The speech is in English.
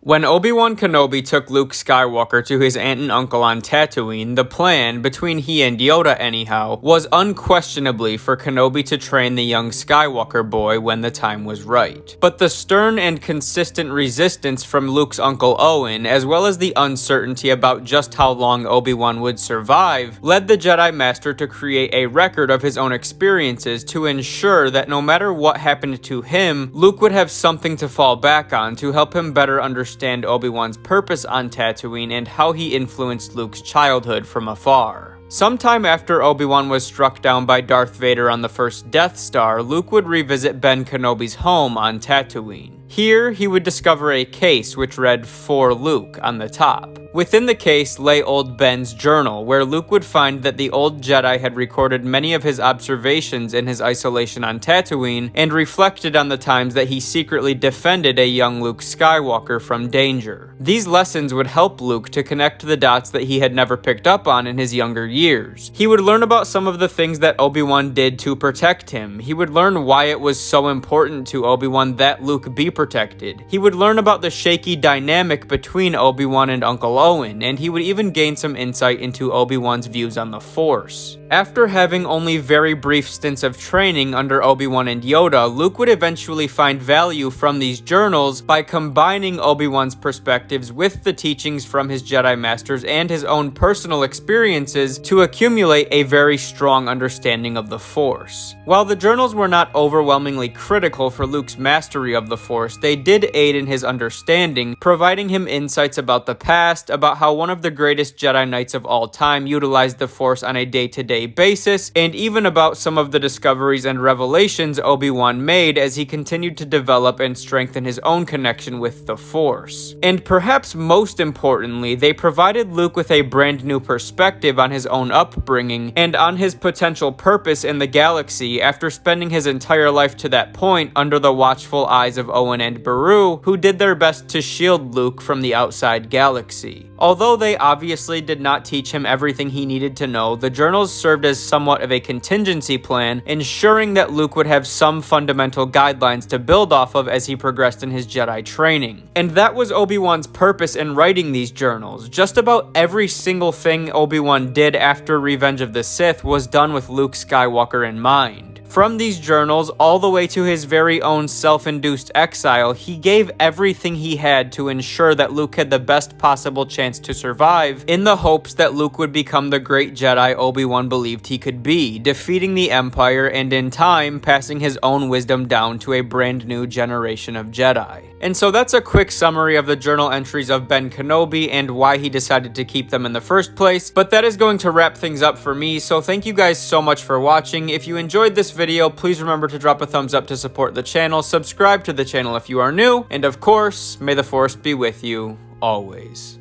When Obi-Wan Kenobi took Luke Skywalker to his aunt and uncle on Tatooine, the plan, between he and Yoda anyhow, was unquestionably for Kenobi to train the young Skywalker boy when the time was right. But the stern and consistent resistance from Luke's Uncle Owen, as well as the uncertainty about just how long Obi-Wan would survive, led the Jedi Master to create a record of his own experiences to ensure that no matter what happened to him, Luke would have something to fall back on to help him better understand Obi-Wan's purpose on Tatooine and how he influenced Luke's childhood from afar. Sometime after Obi-Wan was struck down by Darth Vader on the first Death Star, Luke would revisit Ben Kenobi's home on Tatooine. Here, he would discover a case which read, "For Luke," on the top. Within the case lay old Ben's journal, where Luke would find that the old Jedi had recorded many of his observations in his isolation on Tatooine, and reflected on the times that he secretly defended a young Luke Skywalker from danger. These lessons would help Luke to connect the dots that he had never picked up on in his younger years. He would learn about some of the things that Obi-Wan did to protect him. He would learn why it was so important to Obi-Wan that Luke be protected. He would learn about the shaky dynamic between Obi-Wan and Uncle Owen, and he would even gain some insight into Obi-Wan's views on the Force. After having only very brief stints of training under Obi-Wan and Yoda, Luke would eventually find value from these journals by combining Obi-Wan's perspectives with the teachings from his Jedi Masters and his own personal experiences to accumulate a very strong understanding of the Force. While the journals were not overwhelmingly critical for Luke's mastery of the Force, they did aid in his understanding, providing him insights about the past, about how one of the greatest Jedi Knights of all time utilized the Force on a day-to-day basis, and even about some of the discoveries and revelations Obi-Wan made as he continued to develop and strengthen his own connection with the Force. And perhaps most importantly, they provided Luke with a brand new perspective on his own upbringing and on his potential purpose in the galaxy after spending his entire life to that point under the watchful eyes of Owen and Beru, who did their best to shield Luke from the outside galaxy. Although they obviously did not teach him everything he needed to know, the journals served as somewhat of a contingency plan, ensuring that Luke would have some fundamental guidelines to build off of as he progressed in his Jedi training. And that was Obi-Wan's purpose in writing these journals. Just about every single thing Obi-Wan did after Revenge of the Sith was done with Luke Skywalker in mind. From these journals all the way to his very own self-induced exile, he gave everything he had to ensure that Luke had the best possible chance to survive, in the hopes that Luke would become the great Jedi Obi-Wan believed he could be, defeating the Empire and in time passing his own wisdom down to a brand new generation of Jedi. And so that's a quick summary of the journal entries of Ben Kenobi and why he decided to keep them in the first place, but that is going to wrap things up for me, so thank you guys so much for watching. If you enjoyed this video, please remember to drop a thumbs up to support the channel, subscribe to the channel if you are new, and of course, may the Force be with you always.